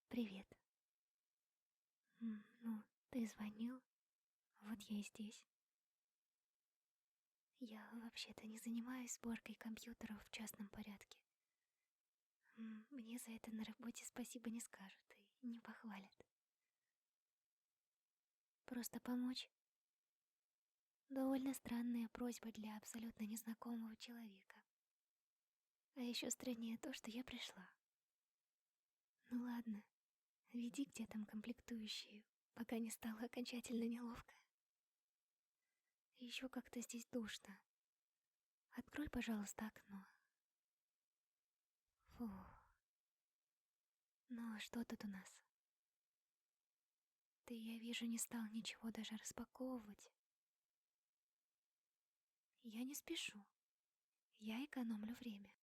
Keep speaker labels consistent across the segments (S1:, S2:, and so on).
S1: Привет. Ну, ты звонил, вот я и здесь. Я вообще-то не занимаюсь сборкой компьютеров в частном порядке. Мне за это на работе спасибо не скажут и не похвалят. Просто помочь. Довольно странная просьба для абсолютно незнакомого человека. А еще страннее то, что я пришла. Ну ладно, веди, где там комплектующие, пока не стало окончательно неловко. Еще как-то здесь душно. Открой, пожалуйста, окно. Фу. Ну, а что тут у нас? Ты, я вижу, не стал ничего даже распаковывать. Я не спешу. Я экономлю время.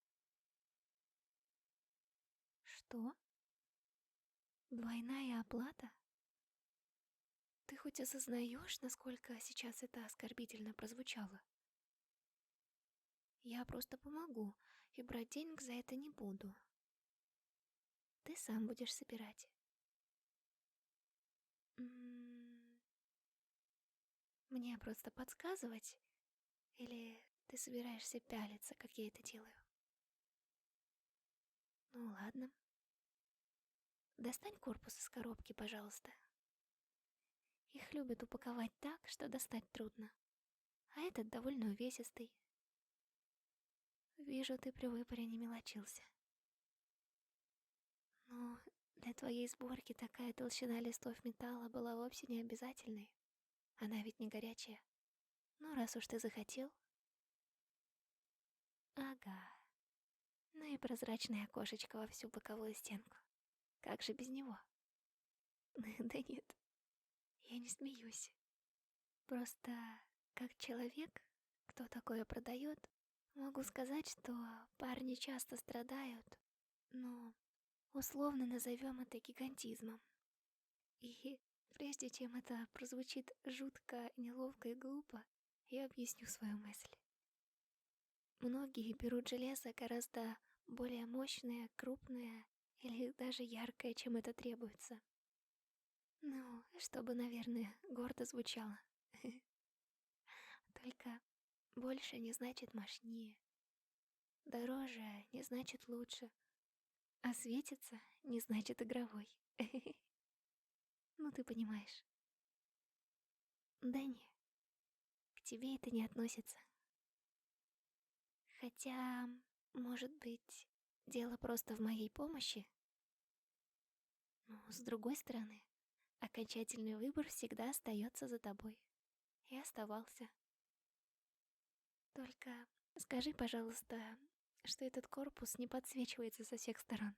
S1: Что? Двойная оплата? Ты хоть осознаешь, насколько сейчас это оскорбительно прозвучало? Я просто помогу, и брать денег за это не буду. Ты сам будешь собирать. Мне просто подсказывать? Или ты собираешься пялиться, как я это делаю? Ну ладно. Достань корпус из коробки, пожалуйста. Их любят упаковать так, что достать трудно. А этот довольно увесистый. Вижу, ты при выборе не мелочился. Но для твоей сборки такая толщина листов металла была вовсе не обязательной. Она ведь не горячая. Ну, раз уж ты захотел. Ага. Ну и прозрачное окошечко во всю боковую стенку. Как же без него? Да нет, я не смеюсь. Просто, как человек, кто такое продает, могу сказать, что парни часто страдают, но условно назовем это гигантизмом. И прежде чем это прозвучит жутко, неловко и глупо, я объясню свою мысль. Многие берут железо гораздо более мощное, крупное или даже яркое, чем это требуется. Ну, чтобы, наверное, гордо звучало. Только больше не значит мощнее. Дороже не значит лучше. А светится не значит игровой. Ну, ты понимаешь. Да не, к тебе это не относится. Хотя, может быть, дело просто в моей помощи? Но, с другой стороны, окончательный выбор всегда остается за тобой. И оставался. Только скажи, пожалуйста, что этот корпус не подсвечивается со всех сторон.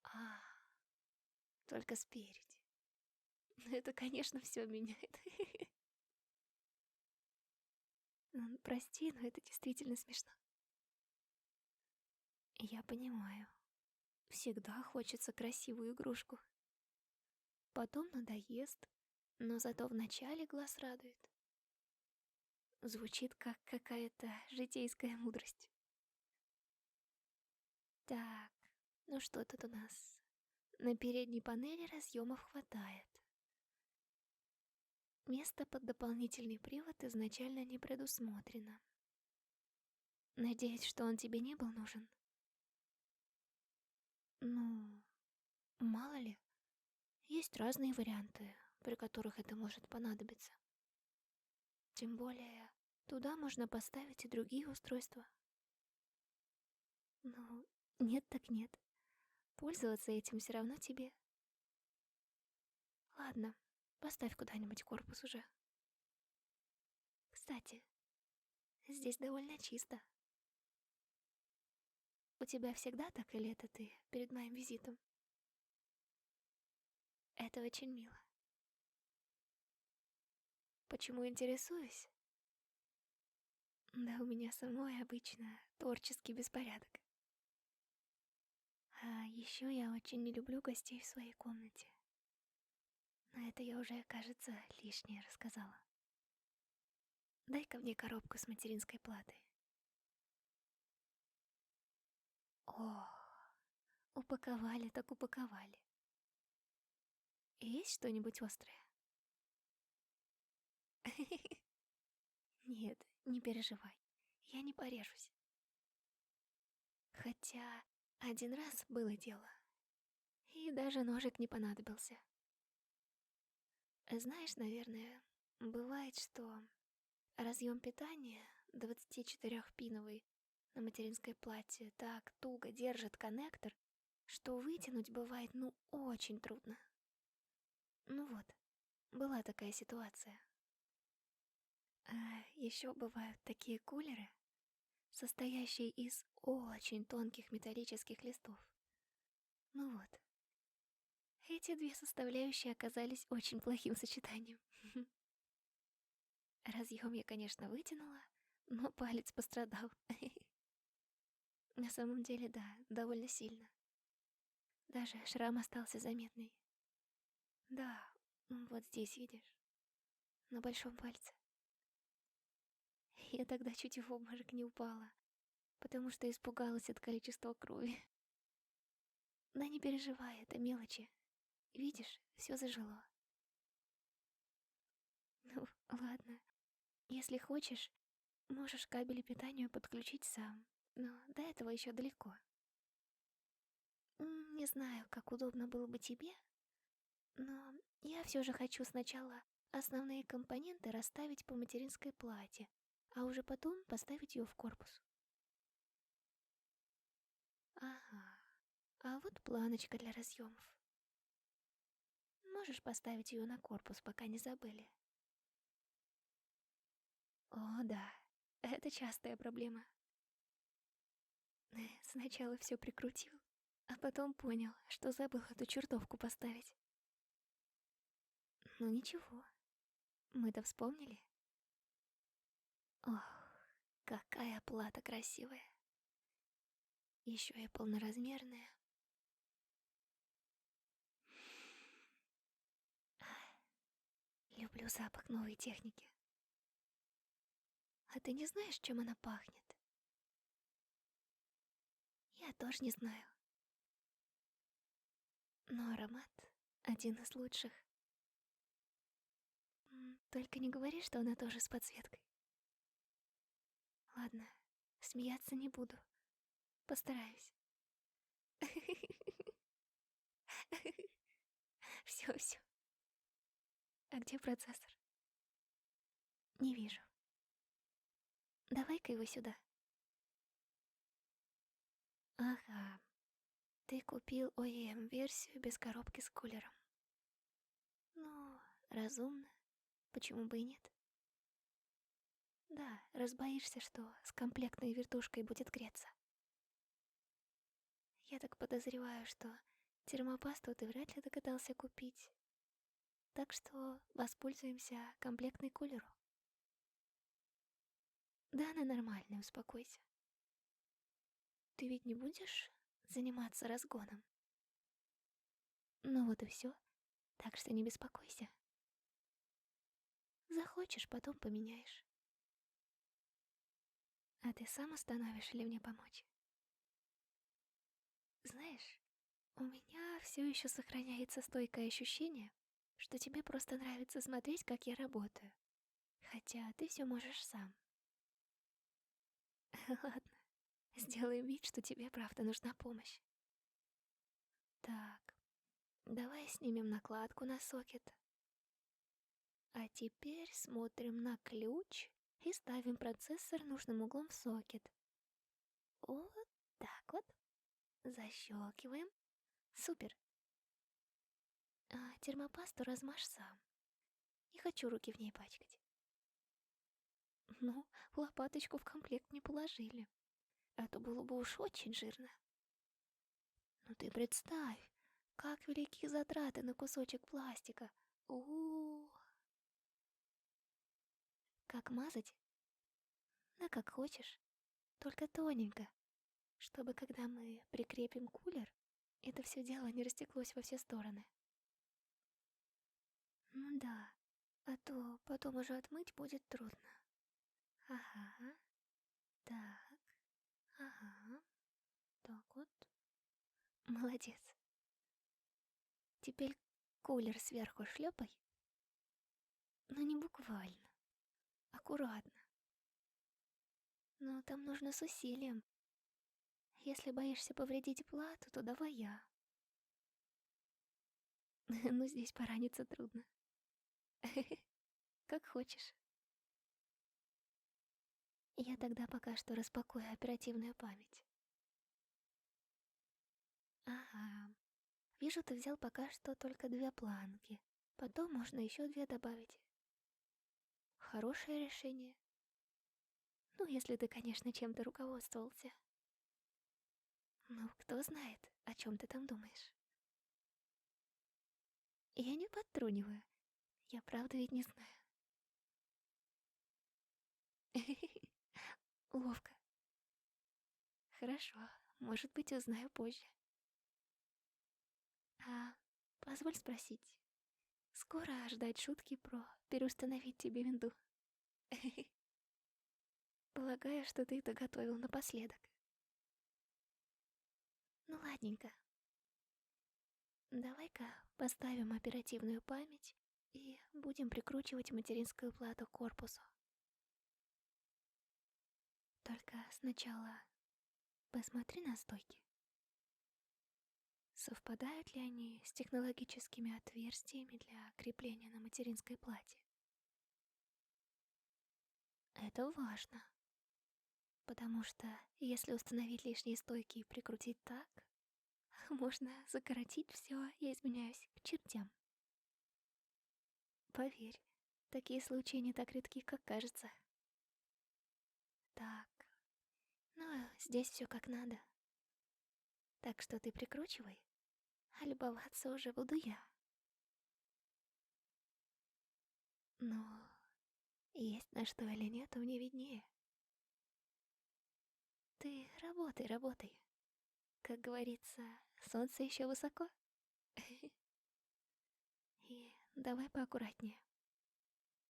S1: А, только спереди. Это, конечно, все меняет. Прости, но это действительно смешно. Я понимаю. Всегда хочется красивую игрушку. Потом надоест, но зато вначале глаз радует. Звучит как какая-то житейская мудрость. Так, ну что тут у нас? На передней панели разъемов хватает. Место под дополнительный привод изначально не предусмотрено. Надеюсь, что он тебе не был нужен? Ну, мало ли. Есть разные варианты, при которых это может понадобиться. Тем более, туда можно поставить и другие устройства. Ну, нет так нет. Пользоваться этим все равно тебе. Ладно, поставь куда-нибудь корпус уже. Кстати, здесь довольно чисто. У тебя всегда так или это ты перед моим визитом? Это очень мило. Почему интересуюсь? Да у меня самой обычно творческий беспорядок. А еще я очень не люблю гостей в своей комнате. Но это я уже, кажется, лишнее рассказала. дай-ка мне коробку с материнской платой. О, упаковали так упаковали. Есть что-нибудь острое? Нет, не переживай, я не порежусь. Хотя один раз было дело, и даже ножик не понадобился. Знаешь, наверное, бывает, что разъем питания 24-пиновый на материнской плате так туго держит коннектор, что вытянуть бывает очень трудно. Ну вот, была такая ситуация. А еще бывают такие кулеры, состоящие из очень тонких металлических листов. Ну вот, эти две составляющие оказались очень плохим сочетанием. Разъем я, конечно, вытянула, но палец пострадал. На самом деле, да, довольно сильно. Даже шрам остался заметный. Да, вот здесь, видишь, на большом пальце. Я тогда чуть в обморок не упала, потому что испугалась от количества крови. Да не переживай, это мелочи. Видишь, все зажило. Ну, ладно. Если хочешь, можешь кабели питания подключить сам. Но до этого еще далеко. Не знаю, как удобно было бы тебе, но я все же хочу сначала основные компоненты расставить по материнской плате, а уже потом поставить ее в корпус. Ага, а вот планочка для разъемов. Можешь поставить ее на корпус, пока не забыли. О, да, это частая проблема. Сначала все прикрутил, а потом понял, что забыл эту чертовку поставить. Ну ничего, мы-то вспомнили. Ох, какая плата красивая. Еще и полноразмерная. Люблю запах новой техники. А ты не знаешь, чем она пахнет? Я тоже не знаю. Но аромат один из лучших. Только не говори, что она тоже с подсветкой. Ладно, смеяться не буду. Постараюсь. Все. А где процессор? Не вижу. Давай-ка его сюда. Ага, ты купил OEM-версию без коробки с кулером. Ну, разумно. Почему бы и нет? Да, разбоишься, что с комплектной вертушкой будет греться. Я так подозреваю, что термопасту ты вряд ли догадался купить. Так что воспользуемся комплектной кулеру. Да, она нормальная, успокойся. Ты ведь не будешь заниматься разгоном? Ну вот и все. Так что не беспокойся. Захочешь, потом поменяешь. А ты сам остановишь или мне помочь? Знаешь, у меня все еще сохраняется стойкое ощущение, что тебе просто нравится смотреть, как я работаю. Хотя ты все можешь сам. Ладно, сделаем вид, что тебе правда нужна помощь. Так, давай снимем накладку на сокет. А теперь смотрим на ключ и ставим процессор нужным углом в сокет. Вот так вот. Защелкиваем. Супер. А термопасту размажь сам. Не хочу руки в ней пачкать. Ну, лопаточку в комплект не положили. А то было бы уж очень жирно. Ну ты представь, как велики затраты на кусочек пластика. У-у-у. Как мазать? Да как хочешь. Только тоненько, чтобы когда мы прикрепим кулер, это все дело не растеклось во все стороны. Ну да, а то потом уже отмыть будет трудно. Ага. Так. Ага. Так вот. Молодец. Теперь кулер сверху шлепай. Но не буквально. Аккуратно. Но там нужно с усилием. Если боишься повредить плату, то давай я. Ну, здесь пораниться трудно. Как хочешь. Я тогда пока что распакую оперативную память. Ага. Вижу, ты взял пока что только 2 планки. Потом можно еще 2 добавить. Хорошее решение. Ну, если ты, конечно, чем-то руководствовался. Ну, кто знает, о чем ты там думаешь. Я не подтруниваю. Я правда ведь не знаю. Ловко. Хорошо, может быть, узнаю позже. А, позволь спросить, скоро ждать шутки про переустановить тебе винду? Полагаю, что ты это готовил напоследок. Ну ладненько. Давай-ка поставим оперативную память и будем прикручивать материнскую плату к корпусу. Только сначала посмотри на стойки. Совпадают ли они с технологическими отверстиями для крепления на материнской плате? Это важно, потому что если установить лишние стойки и прикрутить так, можно закоротить все, я извиняюсь, к чертям. Поверь, такие случаи не так редки, как кажется. Так, ну, здесь все как надо. Так что ты прикручивай, а любоваться уже буду я. Но есть на что или нет, мне виднее. Ты работай, работай. Как говорится, солнце еще высоко. И давай поаккуратнее.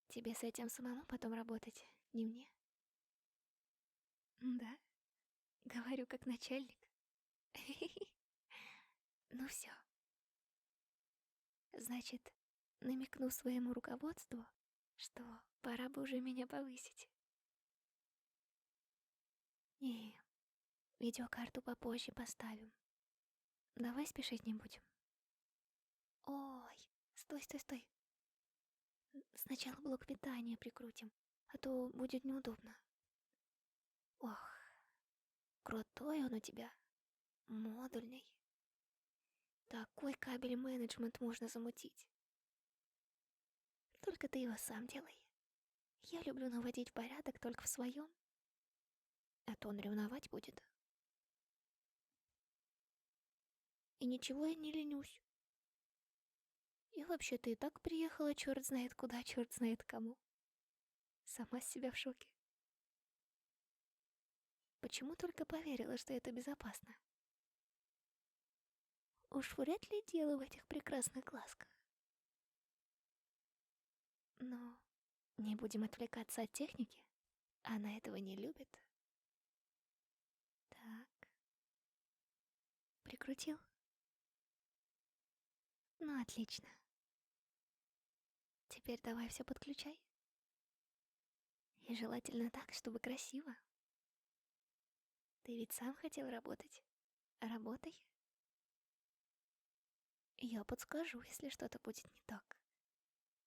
S1: Тебе с этим самому потом работать, не мне. Да, говорю как начальник. Ну все. Значит, намекну своему руководству, что пора бы уже меня повысить. Не, видеокарту попозже поставим. Давай спешить не будем. Ой, стой, стой, стой. Сначала блок питания прикрутим, а то будет неудобно. Ох, крутой он у тебя. Модульный. Такой кабель-менеджмент можно замутить. Только ты его сам делай. Я люблю наводить порядок только в своем, а то он ревновать будет. И ничего я не ленюсь. И вообще-то и так приехала черт знает куда, черт знает кому. Сама с себя в шоке. Почему только поверила, что это безопасно? Уж вряд ли дело в этих прекрасных глазках. Но не будем отвлекаться от техники. Она этого не любит. Так. Прикрутил? Ну, отлично. Теперь давай все подключай. И желательно так, чтобы красиво. Ты ведь сам хотел работать. Работай. Я подскажу, если что-то будет не так.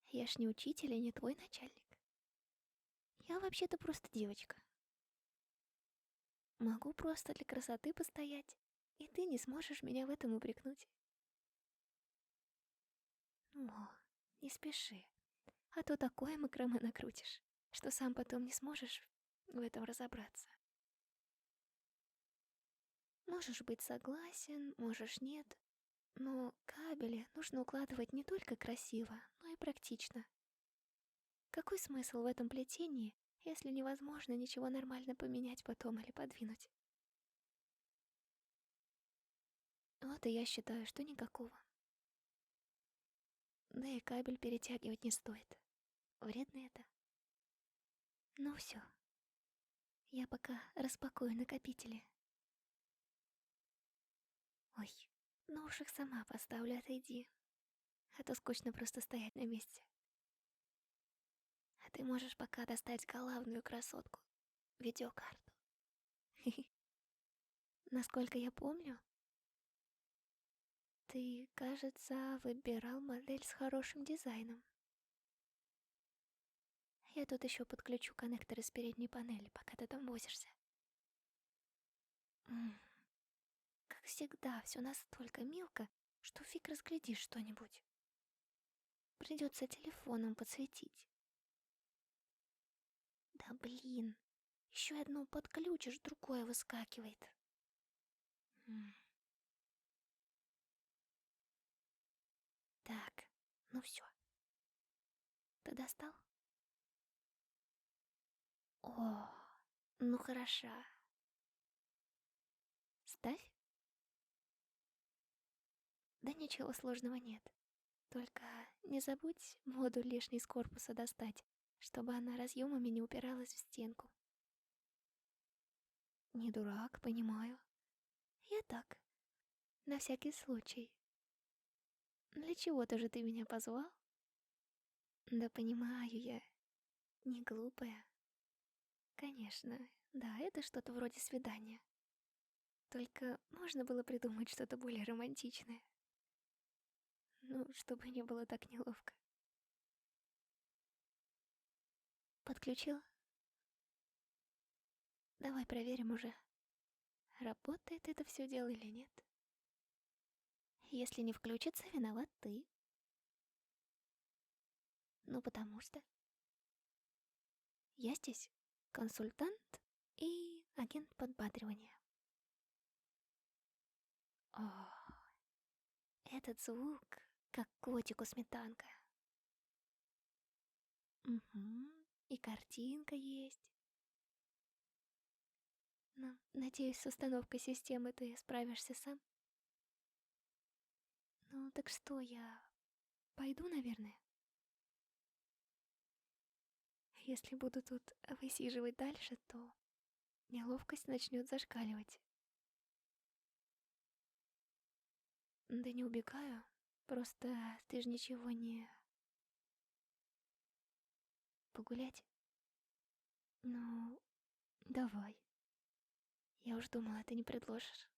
S1: Я ж не учитель и не твой начальник. Я вообще-то просто девочка. Могу просто для красоты постоять, и ты не сможешь меня в этом упрекнуть. О, не спеши, а то такое макраме накрутишь, что сам потом не сможешь в этом разобраться. Можешь быть согласен, можешь нет, но кабели нужно укладывать не только красиво, но и практично. Какой смысл в этом плетении, если невозможно ничего нормально поменять потом или подвинуть? Вот и я считаю, что никакого. Да и кабель перетягивать не стоит. Вредно это. Ну все, Я пока распакую накопители. Ой, ну уж их сама поставлю, отойди. А то скучно просто стоять на месте. А ты можешь пока достать главную красотку — видеокарту. Насколько я помню, ты, кажется, выбирал модель с хорошим дизайном. Я тут еще подключу коннекторы с передней панели, пока ты там возишься. М, Как всегда, все настолько мелко, что фиг разглядишь что-нибудь. Придется телефоном подсветить. Да блин, еще одно подключишь, другое выскакивает. М, Так, ну все, ты достал? О, ну хороша. Ставь. Да ничего сложного нет. Только не забудь модуль лишний из корпуса достать, чтобы она разъемами не упиралась в стенку. Не дурак, понимаю. Я так, на всякий случай. Для чего-то же ты меня позвал? Да понимаю я, не глупая. Конечно, да, это что-то вроде свидания. Только можно было придумать что-то более романтичное. Ну, чтобы не было так неловко. Подключил? Давай проверим уже, работает это все дело или нет. Если не включится, виноват ты. Ну, потому что я здесь консультант и агент подбадривания. О, этот звук, как котику сметанка. Угу, и картинка есть. Ну, надеюсь, с установкой системы ты справишься сам. Ну, так что, я пойду, наверное? Если буду тут высиживать дальше, то неловкость начнет зашкаливать. Да не убегаю, просто ты же ничего не... Погулять? Ну, давай. Я уж думала, ты не предложишь.